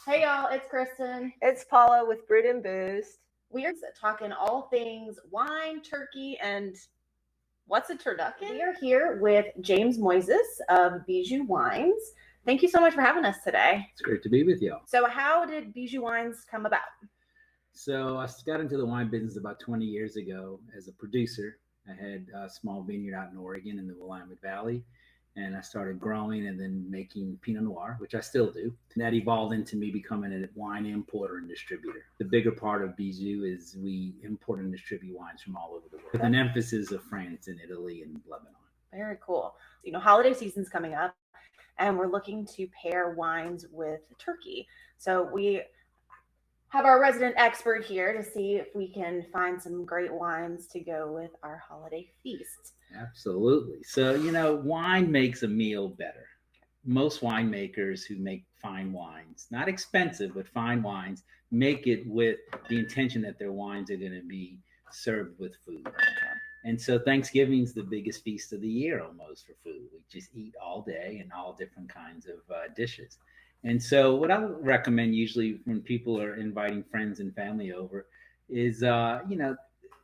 Hey y'all, it's Kristen. It's Paula with Brewed and Boozed. We are talking all things wine, turkey, and what's a turducken? We are here with James Moises of Bizou Wines. Thank you so much for having us today. It's great to be with y'all. So how did Bizou Wines come about? So I got into the wine business about 20 years ago as a producer. I had a small vineyard out in Oregon in the Willamette Valley, and I started growing and then making Pinot Noir, which I still do. And that evolved into me becoming a wine importer and distributor. The bigger part of Bizou is we import and distribute wines from all over the world, with an emphasis of France and Italy and Lebanon. Very cool. Holiday season's coming up, and we're looking to pair wines with turkey. So we have our resident expert here to see if we can find some great wines to go with our holiday feast. Absolutely. So, wine makes a meal better. Most winemakers who make fine wines, not expensive, but fine wines, make it with the intention that their wines are going to be served with food. And so Thanksgiving's the biggest feast of the year almost for food. We just eat all day and all different kinds of dishes. And so what I recommend usually when people are inviting friends and family over is,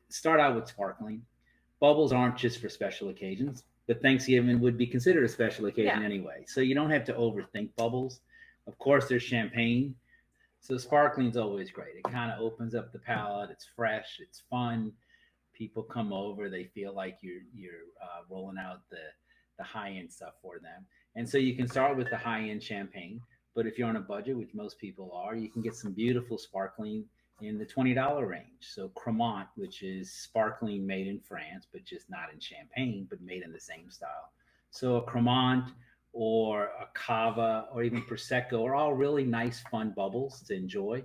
start out with sparkling. Bubbles aren't just for special occasions, but Thanksgiving would be considered a special occasion anyway. So you don't have to overthink bubbles. Of course, there's champagne. So sparkling's always great. It kind of opens up the palate. It's fresh. It's fun. People come over. They feel like you're rolling out the high-end stuff for them. And so you can start with the high-end champagne. But if you're on a budget, which most people are, you can get some beautiful sparkling in the $20 range. So Cremant, which is sparkling made in France, but just not in champagne, but made in the same style. So a Cremant or a Cava or even Prosecco are all really nice, fun bubbles to enjoy.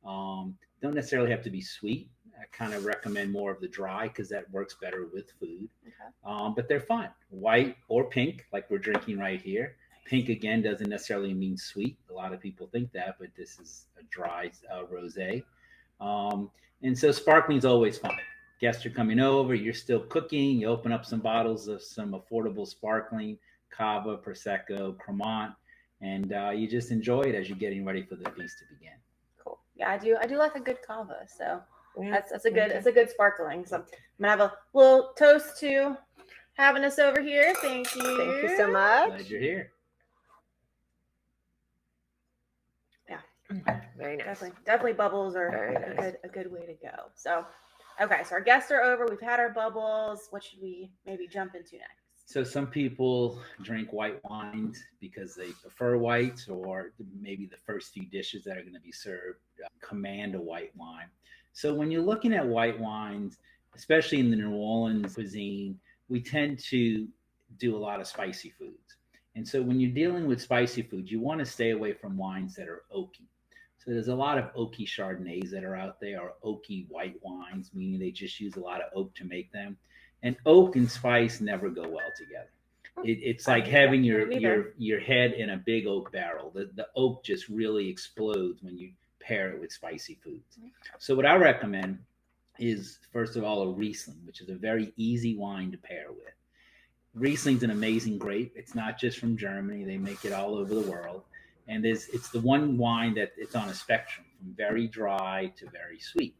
Don't necessarily have to be sweet. I kind of recommend more of the dry because that works better with food. Okay. But they're fun. White or pink, like we're drinking right here. Pink, again, doesn't necessarily mean sweet. A lot of people think that, but this is a dry rosé. And so sparkling is always fun. Guests are coming over, you're still cooking, you open up some bottles of some affordable sparkling, Cava, Prosecco, Cremant, and you just enjoy it as you're getting ready for the feast to begin. Cool. Yeah, I do like a good Cava, so that's a good sparkling. So I'm gonna have a little toast to having us over here. Thank you. Thank you so much. Glad you're here. Very nice. Definitely bubbles are a good way to go. So, okay, so our guests are over. We've had our bubbles. What should we maybe jump into next? So some people drink white wines because they prefer whites, or maybe the first few dishes that are going to be served command a white wine. So when you're looking at white wines, especially in the New Orleans cuisine, we tend to do a lot of spicy foods. And so when you're dealing with spicy foods, you want to stay away from wines that are oaky. So there's a lot of oaky Chardonnays that are out there, or oaky white wines, meaning they just use a lot of oak to make them. And oak and spice never go well together. It's like having your head in a big oak barrel. The oak just really explodes when you pair it with spicy foods. So what I recommend is, first of all, a Riesling, which is a very easy wine to pair with. Riesling's an amazing grape. It's not just from Germany. They make it all over the world. And it's the one wine that it's on a spectrum from very dry to very sweet.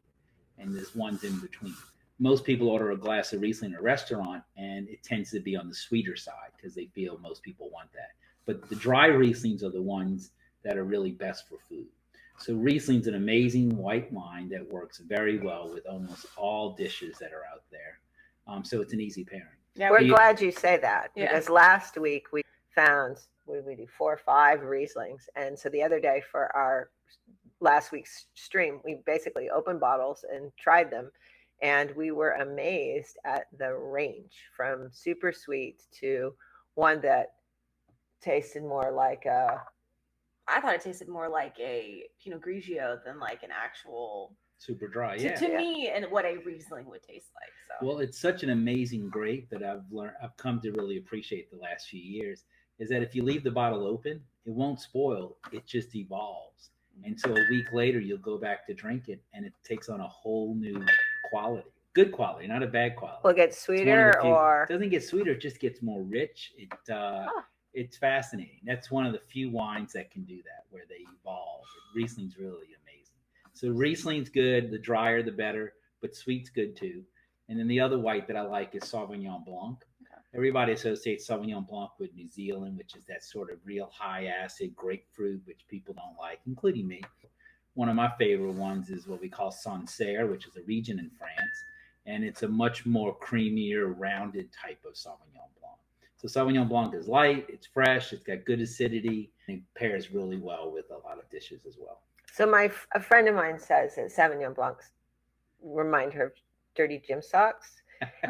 And there's ones in between. Most people order a glass of Riesling at a restaurant, and it tends to be on the sweeter side because they feel most people want that. But the dry Rieslings are the ones that are really best for food. So Riesling's an amazing white wine that works very well with almost all dishes that are out there. So it's an easy pairing. Yeah, we're glad you say that because last week we found we do 4 or 5 Rieslings. And so the other day for our last week's stream, we basically opened bottles and tried them. And we were amazed at the range from super sweet to one that tasted more like I thought it tasted more like a Pinot Grigio than like an actual super dry. To me, and what a Riesling would taste like. So. Well, it's such an amazing grape that I've come to really appreciate the last few years. Is that if you leave the bottle open, it won't spoil. It just evolves. And so a week later, you'll go back to drink it, and it takes on a whole new quality. Good quality, not a bad quality. Will it get sweeter It doesn't get sweeter, it just gets more rich. It's fascinating. That's one of the few wines that can do that, where they evolve. It Riesling's really amazing. So Riesling's good. The drier, the better, but sweet's good too. And then the other white that I like is Sauvignon Blanc. Okay. Everybody associates Sauvignon Blanc with New Zealand, which is that sort of real high acid grapefruit, which people don't like, including me. One of my favorite ones is what we call Sancerre, which is a region in France. And it's a much more creamier, rounded type of Sauvignon Blanc. So Sauvignon Blanc is light, it's fresh, it's got good acidity, and it pairs really well with a lot of dishes as well. So a friend of mine says that Sauvignon Blancs remind her of dirty gym socks.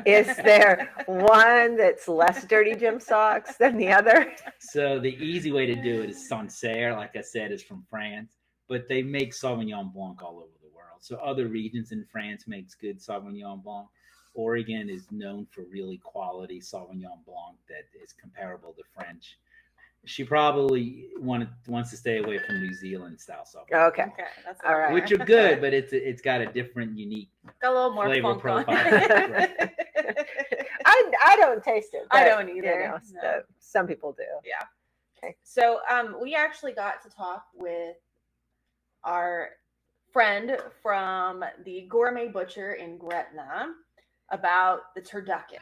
Is there one that's less dirty gym socks than the other? So the easy way to do it is Sancerre, like I said, is from France, but they make Sauvignon Blanc all over the world. So other regions in France makes good Sauvignon Blanc. Oregon is known for really quality Sauvignon Blanc that is comparable to French. She probably wants to stay away from New Zealand style Sauvignon. Okay, that's all right. Which are good, but it's got a different, unique got a little more flavor profile. Right. I don't taste it. But, I don't either. No. Some people do. Yeah. Okay. So we actually got to talk with our friend from the Gourmet Butcher in Gretna about the turducken.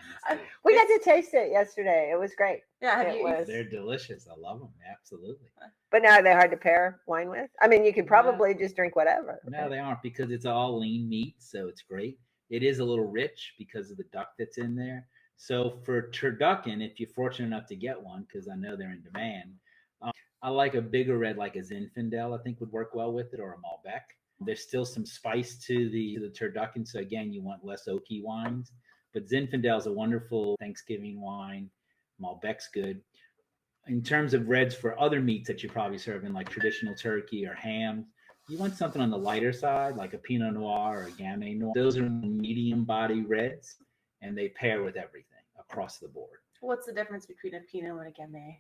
We got to taste it yesterday. It was great. Yeah, They're delicious. I love them. Absolutely. But now they're hard to pair wine with. I mean, you could probably just drink whatever. No, they aren't, because it's all lean meat, so it's great. It is a little rich because of the duck that's in there. So for turducken, if you're fortunate enough to get one, because I know they're in demand, I like a bigger red, like a Zinfandel. I think would work well with it, or a Malbec. There's still some spice to the turducken, so again, you want less oaky wines. But Zinfandel is a wonderful Thanksgiving wine. Malbec's good. In terms of reds for other meats that you're probably serving, like traditional turkey or ham, you want something on the lighter side, like a Pinot Noir or a Gamay Noir. Those are medium body reds, and they pair with everything across the board. What's the difference between a Pinot and a Gamay?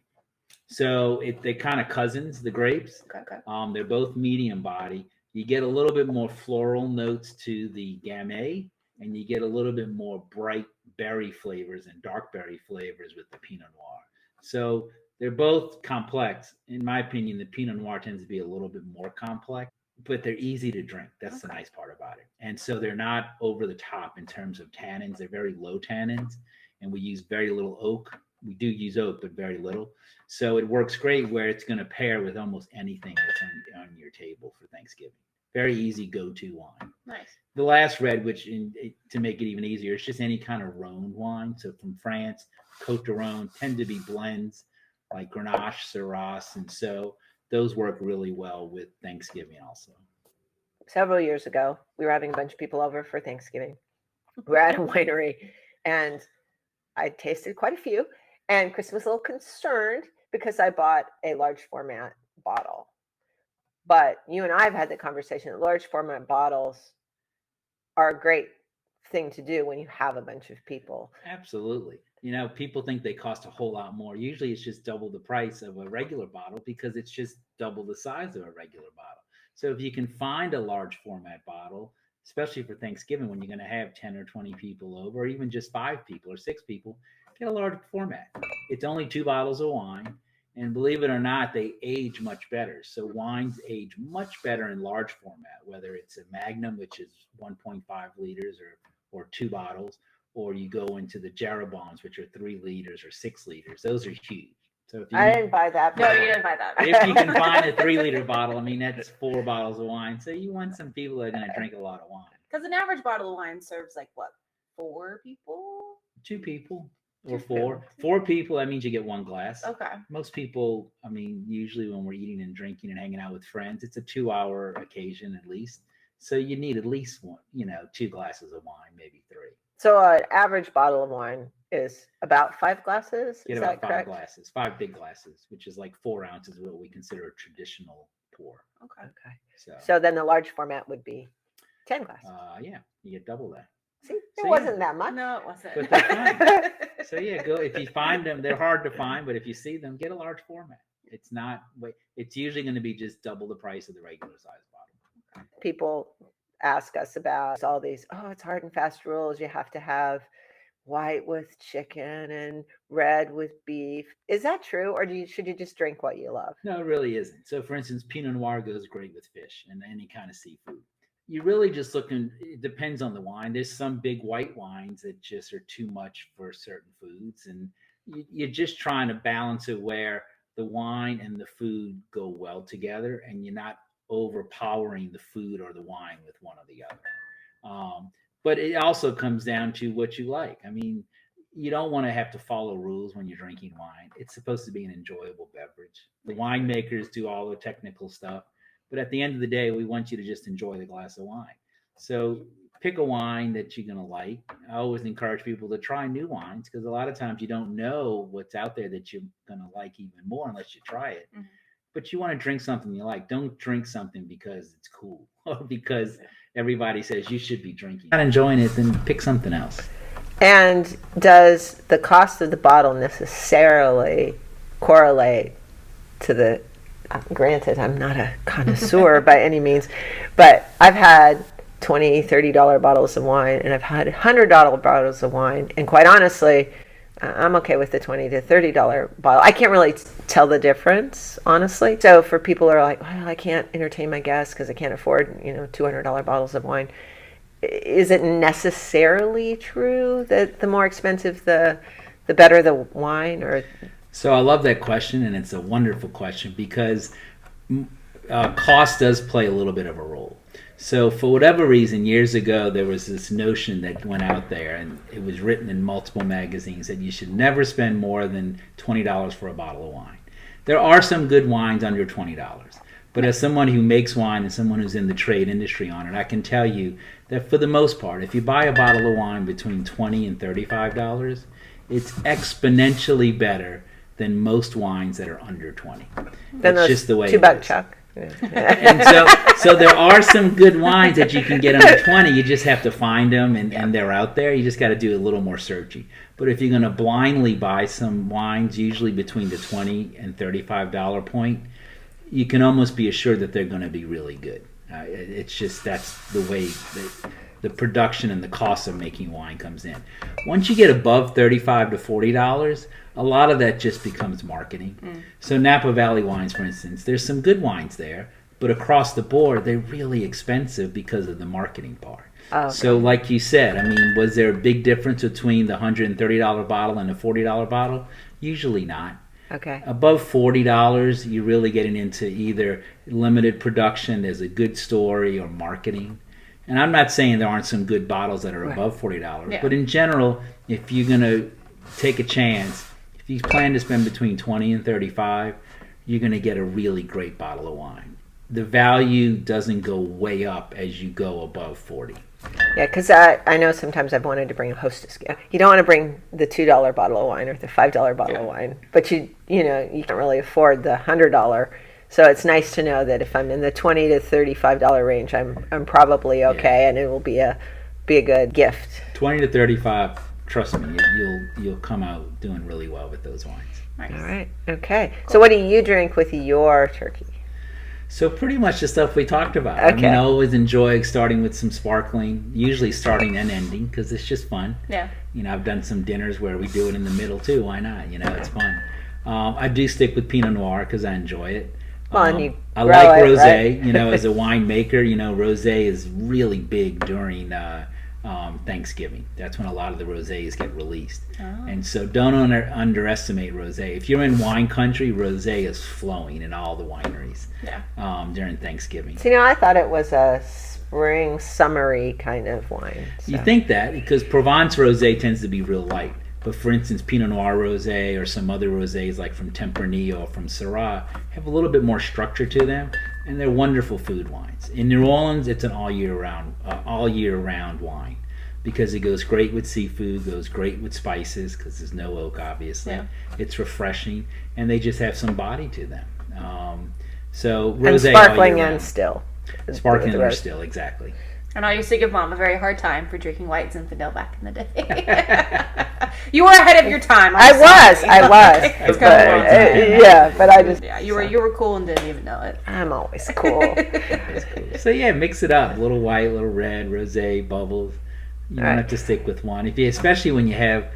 So they're kind of cousins, the grapes. Okay. They're both medium body. You get a little bit more floral notes to the Gamay, and you get a little bit more bright berry flavors and dark berry flavors with the Pinot Noir. So they're both complex. In my opinion, the Pinot Noir tends to be a little bit more complex, but they're easy to drink. That's the nice part about it. And so they're not over the top in terms of tannins. They're very low tannins, and we use very little oak. We do use oak, but very little. So it works great where it's going to pair with almost anything that's on your table for Thanksgiving. Very easy go-to wine. Nice. The last red, which to make it even easier, it's just any kind of Rhone wine. So from France, Côte de Rhone tend to be blends like Grenache, Syrah, and so those work really well with Thanksgiving also. Several years ago, we were having a bunch of people over for Thanksgiving. We're at a winery, and I tasted quite a few. And Chris was a little concerned because I bought a large format bottle. But you and I have had the conversation that large format bottles are a great thing to do when you have a bunch of people. Absolutely. People think they cost a whole lot more. Usually it's just double the price of a regular bottle because it's just double the size of a regular bottle. So if you can find a large format bottle, especially for Thanksgiving when you're going to have 10 or 20 people over, or even just 5 people or 6 people, get a large format. It's only 2 bottles of wine. And believe it or not, they age much better. So wines age much better in large format, whether it's a Magnum, which is 1.5 liters or 2 bottles, or you go into the Jeroboams, which are 3 liters or 6 liters. Those are huge. So if I didn't buy that. No, you didn't buy that. If you can find a 3-liter bottle, that's 4 bottles of wine. So you want some people that are going to drink a lot of wine. Because an average bottle of wine serves 4 people? 2 people. Or 4. 4 people, that means you get 1 glass. Okay. Most people, usually when we're eating and drinking and hanging out with friends, it's a 2-hour occasion at least. So you need at least 2 glasses of wine, maybe 3. So an average bottle of wine is about 5 glasses? Get Is about that 5 correct? glasses, 5 big glasses, which is like 4 ounces of what we consider a traditional pour. Okay. So then the large format would be 10 glasses. Yeah, you get double that. See, it wasn't that much. No, it wasn't. But they're fine. So yeah, go if you find them. They're hard to find, but if you see them, get a large format. It's not. It's usually going to be just double the price of the regular size bottle. People ask us about all these. Oh, it's hard and fast rules. You have to have white with chicken and red with beef. Is that true, or should you just drink what you love? No, it really isn't. So, for instance, Pinot Noir goes great with fish and any kind of seafood. You're really just looking, it depends on the wine. There's some big white wines that just are too much for certain foods. And you're just trying to balance it where the wine and the food go well together and you're not overpowering the food or the wine with one or the other. But it also comes down to what you like. I mean, you don't want to have to follow rules when you're drinking wine. It's supposed to be an enjoyable beverage. The winemakers do all the technical stuff, but at the end of the day, we want you to just enjoy the glass of wine. So pick a wine that you're going to like. I always encourage people to try new wines because a lot of times you don't know what's out there that you're going to like even more unless you try it. Mm-hmm. But you want to drink something you like. Don't drink something because it's cool or because everybody says you should be drinking. If you're not enjoying it, then pick something else. And does the cost of the bottle necessarily correlate to the, granted, I'm not a connoisseur by any means, but I've had $20, $30 bottles of wine, and I've had $100 bottles of wine, and quite honestly, I'm okay with the $20 to $30 bottle. I can't really tell the difference, honestly. So for people who are like, well, I can't entertain my guests because I can't afford, $200 bottles of wine. Is it necessarily true that the more expensive, the better the wine? Or so I love that question, and it's a wonderful question because cost does play a little bit of a role. So for whatever reason, years ago, there was this notion that went out there, and it was written in multiple magazines that you should never spend more than $20 for a bottle of wine. There are some good wines under $20. But as someone who makes wine and someone who's in the trade industry on it, I can tell you that for the most part, if you buy a bottle of wine between $20 and $35, it's exponentially better than most wines that are under $20. That's just the way $2 Chuck. And so there are some good wines that you can get under 20. You just have to find them, and they're out there. You just got to do a little more searching. But if you're going to blindly buy some wines, usually between the $20 and $35 point, you can almost be assured that they're going to be really good. It's just that's the way the production and the cost of making wine comes in. Once you get above $35 to $40, a lot of that just becomes marketing. So Napa Valley wines, for instance, there's some good wines there, but across the board, they're really expensive because of the marketing part. Oh, okay. So like you said, I mean, was there a big difference between the $130 bottle and the $40 bottle? Usually not. Okay. Above $40, you're really getting into either limited production, there's a good story, or marketing. And I'm not saying there aren't some good bottles that are above $40, but in general, if you're going to take a chance, if you plan to spend between $20 and $35, you're going to get a really great bottle of wine. The value doesn't go way up as you go above $40. Yeah, because I know sometimes I've wanted to bring a hostess gift. You don't want to bring the $2 bottle of wine or the $5 bottle of wine, but you can't really afford the $100. So it's nice to know that if I'm in the $20 to $35 range, I'm probably okay, and it will be a good gift. 20 to 35, trust me, you'll come out doing really well with those wines. Nice. All right, okay. Cool. So what do you drink with your turkey? So pretty much the stuff we talked about. Okay. I mean, I always enjoy starting with some sparkling, usually starting and ending because it's just fun. Yeah. I've done some dinners where we do it in the middle too. Why not? It's fun. I do stick with Pinot Noir because I enjoy it. Well, and you I like rosé. Right? As a winemaker, rosé is really big during Thanksgiving. That's when a lot of the rosés get released. Oh. And so don't underestimate rosé. If you're in wine country, rosé is flowing in all the wineries during Thanksgiving. So, I thought it was a spring, summery kind of wine. So. You think that because Provence rosé tends to be real light. But for instance, Pinot Noir rosé or some other rosés like from Tempranillo or from Syrah have a little bit more structure to them, and they're wonderful food wines. In New Orleans, it's an all year round wine because it goes great with seafood, goes great with spices because there's no oak, obviously. Yeah. It's refreshing, and they just have some body to them. So rosé, and sparkling and still. Sparkling and still, exactly. And I used to give Mom a very hard time for drinking white Zinfandel back in the day. You were ahead of your time. I was. But I just you were cool and didn't even know it. I'm always cool. So mix it up. A little white, a little red, rosé, bubbles. You don't have to stick with one. Especially when you have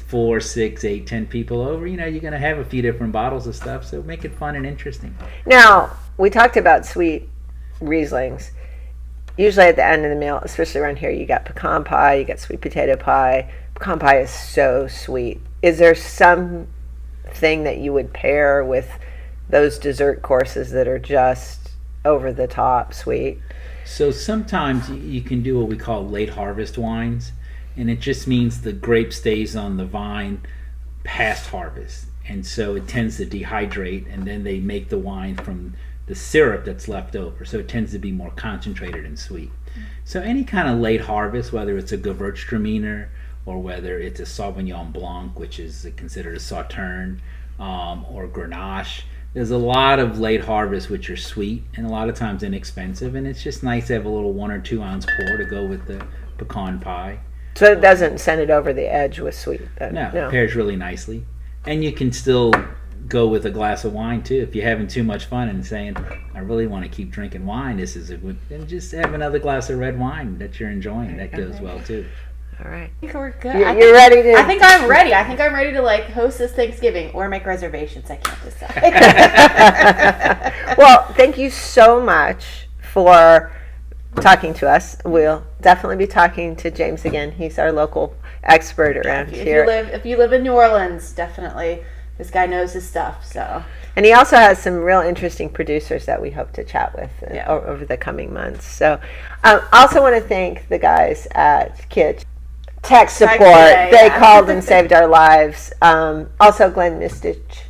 4, 6, 8, 10 people over, you're going to have a few different bottles of stuff, so make it fun and interesting. Now, we talked about sweet Rieslings. Usually at the end of the meal, especially around here, you got pecan pie, you got sweet potato pie. Pecan pie is so sweet. Is there something that you would pair with those dessert courses that are just over the top sweet? So sometimes you can do what we call late harvest wines, and it just means the grape stays on the vine past harvest, and so it tends to dehydrate, and then they make the wine from the syrup that's left over, so it tends to be more concentrated and sweet. So any kind of late harvest, whether it's a Gewürztraminer or whether it's a Sauvignon Blanc, which is considered a Sauterne, or Grenache, there's a lot of late harvest which are sweet and a lot of times inexpensive, and it's just nice to have a little 1 or 2 ounce pour to go with the pecan pie. So it doesn't send it over the edge with sweet? No, it pairs really nicely. And you can still go with a glass of wine too. If you're having too much fun and saying, I really want to keep drinking wine, this is a good, then just have another glass of red wine that you're enjoying. That goes well too. All right. I think we're good. You're ready to... I think I'm ready. I think I'm ready to like host this Thanksgiving or make reservations. I can't decide. Well, thank you so much for talking to us. We'll definitely be talking to James again. He's our local expert around here. If you live in New Orleans, definitely this guy knows his stuff. So, and he also has some real interesting producers that we hope to chat with over the coming months. So, also want to thank the guys at Kitch Tech Support. They called and saved our lives. Also, Glenn Mistich.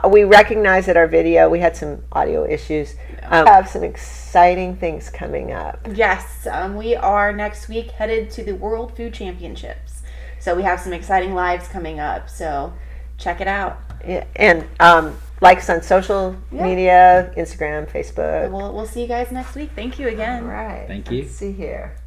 We recognize that our video, we had some audio issues. Have some exciting things coming up. Yes, we are next week headed to the World Food Championships. So we have some exciting lives coming up. So check it out. Yeah, and like us on social media, Instagram, Facebook. We'll see you guys next week. Thank you again. All right. Thank you. Let's see here.